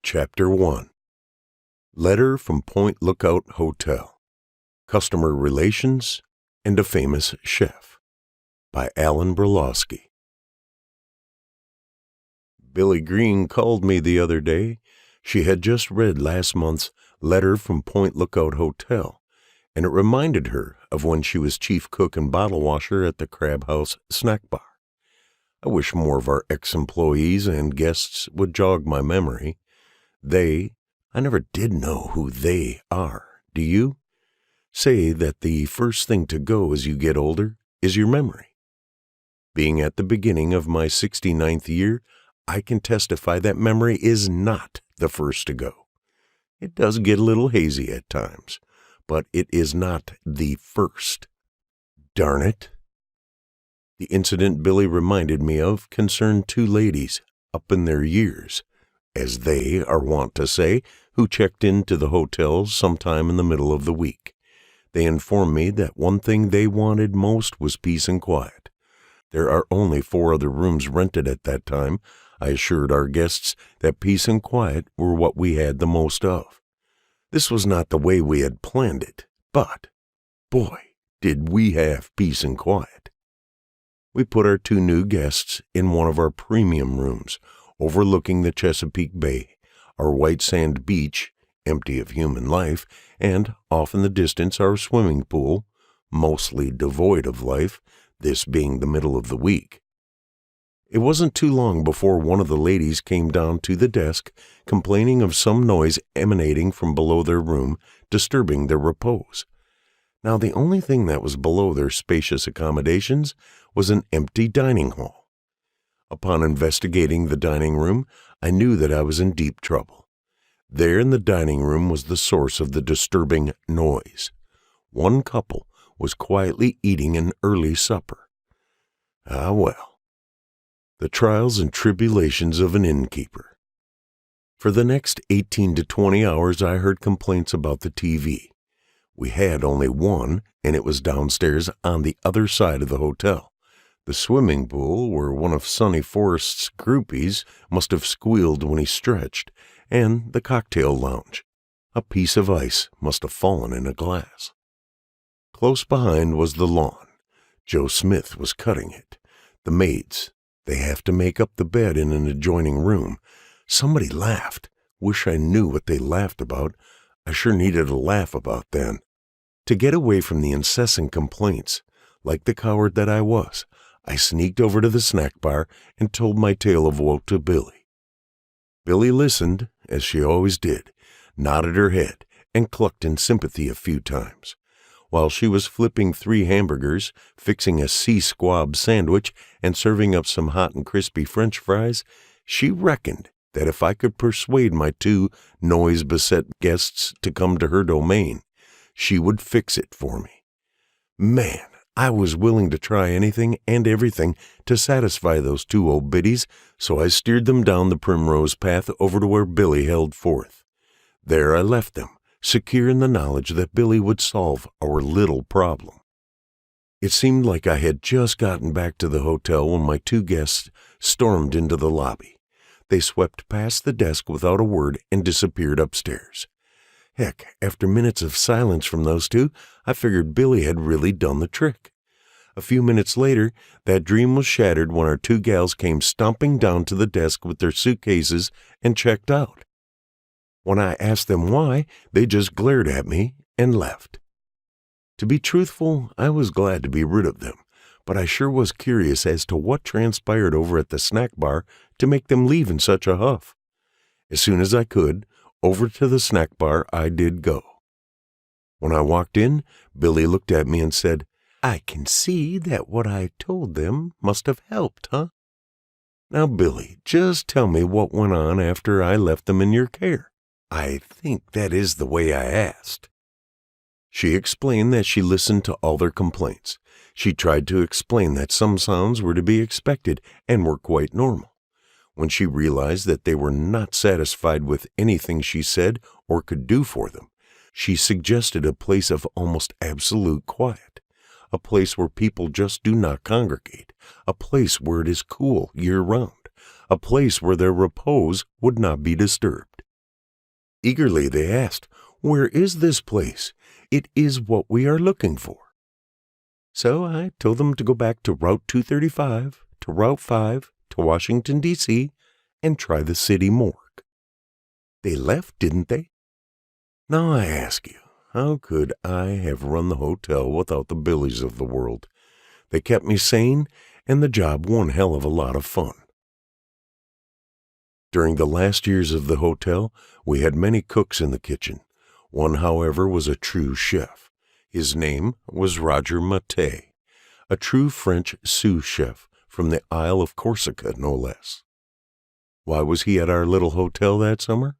Chapter 1 Letter from Point Lookout Hotel, Customer Relations, and a Famous Chef by Alan Brolowski. Billy Green called me the other day. She had just read last month's Letter from Point Lookout Hotel, and it reminded her of when she was chief cook and bottle washer at the Crab House snack bar. I wish more of our ex-employees and guests would jog my memory. I never did know who they are, do you? Say that the first thing to go as you get older is your memory. Being at the beginning of my 69th year, I can testify that memory is not the first to go. It does get a little hazy at times, but it is not the first. Darn it. The incident Billy reminded me of concerned two ladies up in their years, as they are wont to say, who checked into the hotel sometime in the middle of the week. They informed me that one thing they wanted most was peace and quiet. There are only 4 other rooms rented at that time. I assured our guests that peace and quiet were what we had the most of. This was not the way we had planned it, but, boy, did we have peace and quiet. We put our 2 new guests in one of our premium rooms, overlooking the Chesapeake Bay, our white sand beach, empty of human life, and off in the distance our swimming pool, mostly devoid of life, this being the middle of the week. It wasn't too long before one of the ladies came down to the desk, complaining of some noise emanating from below their room, disturbing their repose. Now, the only thing that was below their spacious accommodations was an empty dining hall. Upon investigating the dining room, I knew that I was in deep trouble. There in the dining room was the source of the disturbing noise. One couple was quietly eating an early supper. Ah, well. The trials and tribulations of an innkeeper. For the next 18 to 20 hours, I heard complaints about the TV. We had only one, and it was downstairs on the other side of the hotel. The swimming pool, where one of Sonny Forrest's groupies must have squealed when he stretched, and the cocktail lounge. A piece of ice must have fallen in a glass. Close behind was the lawn. Joe Smith was cutting it. The maids, they have to make up the bed in an adjoining room. Somebody laughed. Wish I knew what they laughed about. I sure needed a laugh about then. To get away from the incessant complaints, like the coward that I was, I sneaked over to the snack bar and told my tale of woe to Billy. Billy listened, as she always did, nodded her head, and clucked in sympathy a few times. While she was flipping 3 hamburgers, fixing a sea squab sandwich, and serving up some hot and crispy French fries, she reckoned that if I could persuade my 2 noise-beset guests to come to her domain, she would fix it for me. Man, I was willing to try anything and everything to satisfy those 2 old biddies, so I steered them down the primrose path over to where Billy held forth. There I left them, secure in the knowledge that Billy would solve our little problem. It seemed like I had just gotten back to the hotel when my 2 guests stormed into the lobby. They swept past the desk without a word and disappeared upstairs. Heck, after minutes of silence from those 2, I figured Billy had really done the trick. A few minutes later, that dream was shattered when our 2 gals came stomping down to the desk with their suitcases and checked out. When I asked them why, they just glared at me and left. To be truthful, I was glad to be rid of them, but I sure was curious as to what transpired over at the snack bar to make them leave in such a huff. As soon as I could, over to the snack bar I did go. When I walked in, Billy looked at me and said, "I can see that what I told them must have helped, huh? Now, Billy, just tell me what went on after I left them in your care. I think that is the way I asked." She explained that she listened to all their complaints. She tried to explain that some sounds were to be expected and were quite normal. When she realized that they were not satisfied with anything she said or could do for them, she suggested a place of almost absolute quiet, a place where people just do not congregate, a place where it is cool year-round, a place where their repose would not be disturbed. Eagerly they asked, "Where is this place? It is what we are looking for." So I told them to go back to Route 235, to Route 5, to Washington, D.C., and try the city morgue. They left, didn't they? Now I ask you, how could I have run the hotel without the Billies of the world? They kept me sane, and the job one hell of a lot of fun. During the last years of the hotel, we had many cooks in the kitchen. One, however, was a true chef. His name was Roger Maté, a true French sous chef from the Isle of Corsica, no less. Why was he at our little hotel that summer?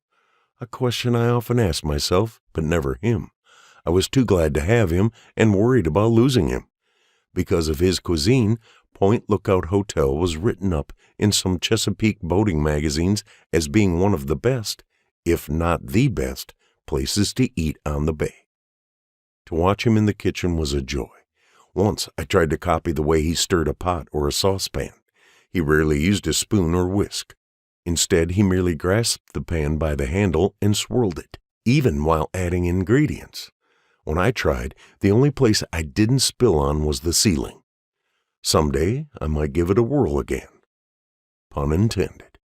A question I often asked myself, but never him. I was too glad to have him and worried about losing him. Because of his cuisine, Point Lookout Hotel was written up in some Chesapeake boating magazines as being one of the best, if not the best, places to eat on the bay. To watch him in the kitchen was a joy. Once I tried to copy the way he stirred a pot or a saucepan. He rarely used a spoon or whisk. Instead, he merely grasped the pan by the handle and swirled it, even while adding ingredients. When I tried, the only place I didn't spill on was the ceiling. Someday, I might give it a whirl again. Pun intended.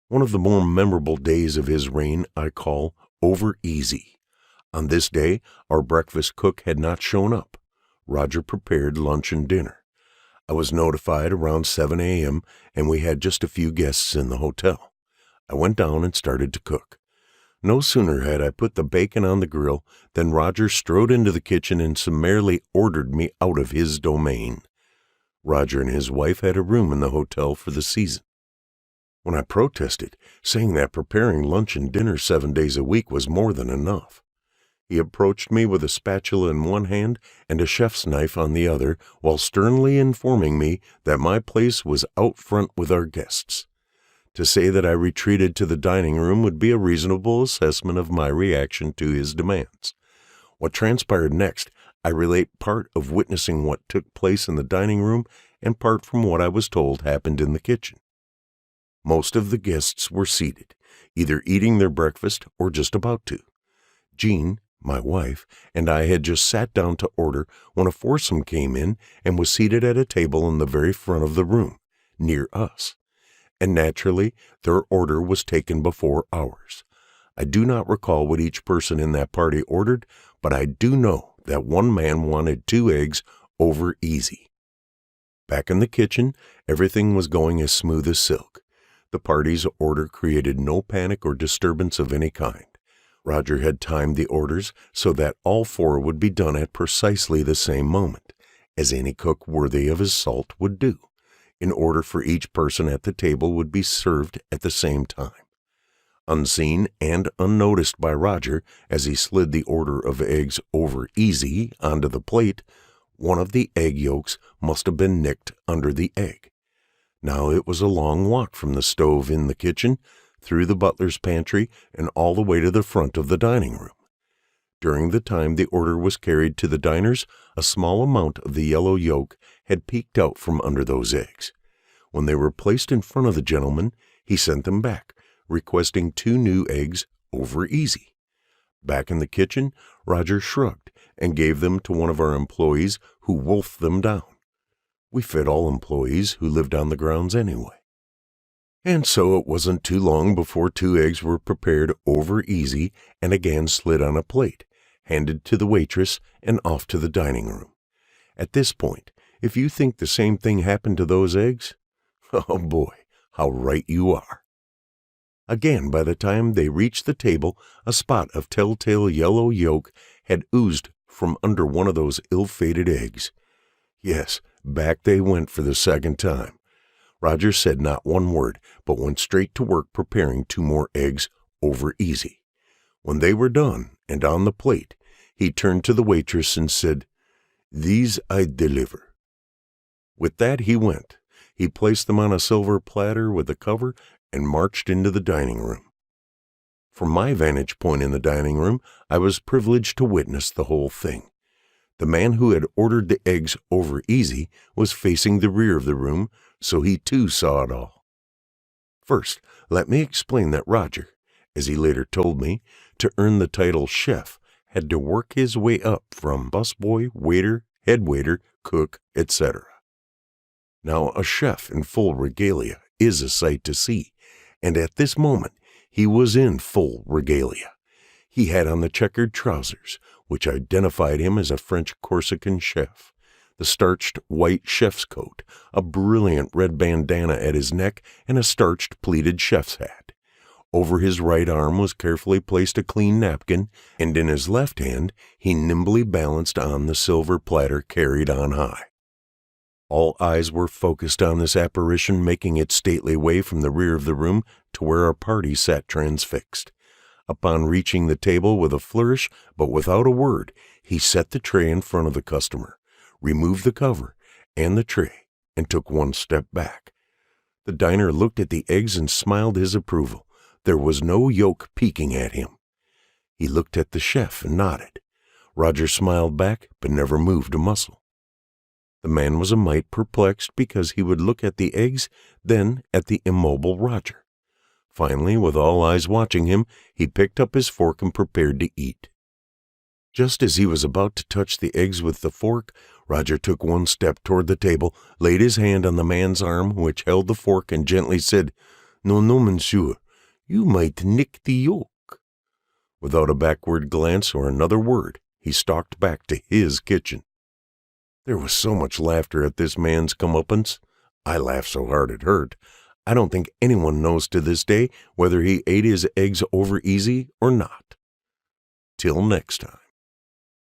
One of the more memorable days of his reign I call over easy. On this day, our breakfast cook had not shown up. Roger prepared lunch and dinner. I was notified around 7 a.m., and we had just a few guests in the hotel. I went down and started to cook. No sooner had I put the bacon on the grill than Roger strode into the kitchen and summarily ordered me out of his domain. Roger and his wife had a room in the hotel for the season. When I protested, saying that preparing lunch and dinner 7 days a week was more than enough, he approached me with a spatula in one hand and a chef's knife on the other, while sternly informing me that my place was out front with our guests. To say that I retreated to the dining room would be a reasonable assessment of my reaction to his demands. What transpired next, I relate part of witnessing what took place in the dining room and part from what I was told happened in the kitchen. Most of the guests were seated, either eating their breakfast or just about to. Jean, my wife, and I had just sat down to order when a foursome came in and was seated at a table in the very front of the room, near us. And naturally, their order was taken before ours. I do not recall what each person in that party ordered, but I do know that one man wanted 2 eggs over easy. Back in the kitchen, everything was going as smooth as silk. The party's order created no panic or disturbance of any kind. Roger had timed the orders so that all 4 would be done at precisely the same moment, as any cook worthy of his salt would do, in order for each person at the table would be served at the same time. Unseen and unnoticed by Roger as he slid the order of eggs over easy onto the plate, one of the egg yolks must have been nicked under the egg. Now it was a long walk from the stove in the kitchen, through the butler's pantry, and all the way to the front of the dining room. During the time the order was carried to the diners, a small amount of the yellow yolk had peeked out from under those eggs. When they were placed in front of the gentleman, he sent them back, requesting 2 new eggs over easy. Back in the kitchen, Roger shrugged and gave them to one of our employees, who wolfed them down. We fed all employees who lived on the grounds anyway. And so it wasn't too long before 2 eggs were prepared over easy and again slid on a plate, handed to the waitress, and off to the dining room. At this point, if you think the same thing happened to those eggs, oh boy, how right you are. Again, by the time they reached the table, a spot of telltale yellow yolk had oozed from under one of those ill-fated eggs. Yes, back they went for the second time. Roger said not one word, but went straight to work preparing 2 more eggs over easy. When they were done and on the plate, he turned to the waitress and said, "These I deliver." With that he went. He placed them on a silver platter with a cover and marched into the dining room. From my vantage point in the dining room, I was privileged to witness the whole thing. The man who had ordered the eggs over easy was facing the rear of the room, so he too saw it all. First, let me explain that Roger, as he later told me, to earn the title chef, had to work his way up from busboy, waiter, head waiter, cook, etc. Now, a chef in full regalia is a sight to see, and at this moment he was in full regalia. He had on the checkered trousers, which identified him as a French Corsican chef, the starched white chef's coat, a brilliant red bandana at his neck, and a starched pleated chef's hat. Over his right arm was carefully placed a clean napkin, and in his left hand he nimbly balanced on the silver platter carried on high. All eyes were focused on this apparition making its stately way from the rear of the room to where our party sat transfixed. Upon reaching the table with a flourish, but without a word, he set the tray in front of the customer, removed the cover and the tray, and took one step back. The diner looked at the eggs and smiled his approval. There was no yolk peeking at him. He looked at the chef and nodded. Roger smiled back, but never moved a muscle. The man was a mite perplexed because he would look at the eggs, then at the immobile Roger. Finally, with all eyes watching him, he picked up his fork and prepared to eat. Just as he was about to touch the eggs with the fork, Roger took one step toward the table, laid his hand on the man's arm which held the fork, and gently said, "No, no, monsieur, you might nick the yolk." Without a backward glance or another word, he stalked back to his kitchen. There was so much laughter at this man's comeuppance. I laughed so hard it hurt. I don't think anyone knows to this day whether he ate his eggs over easy or not. Till next time.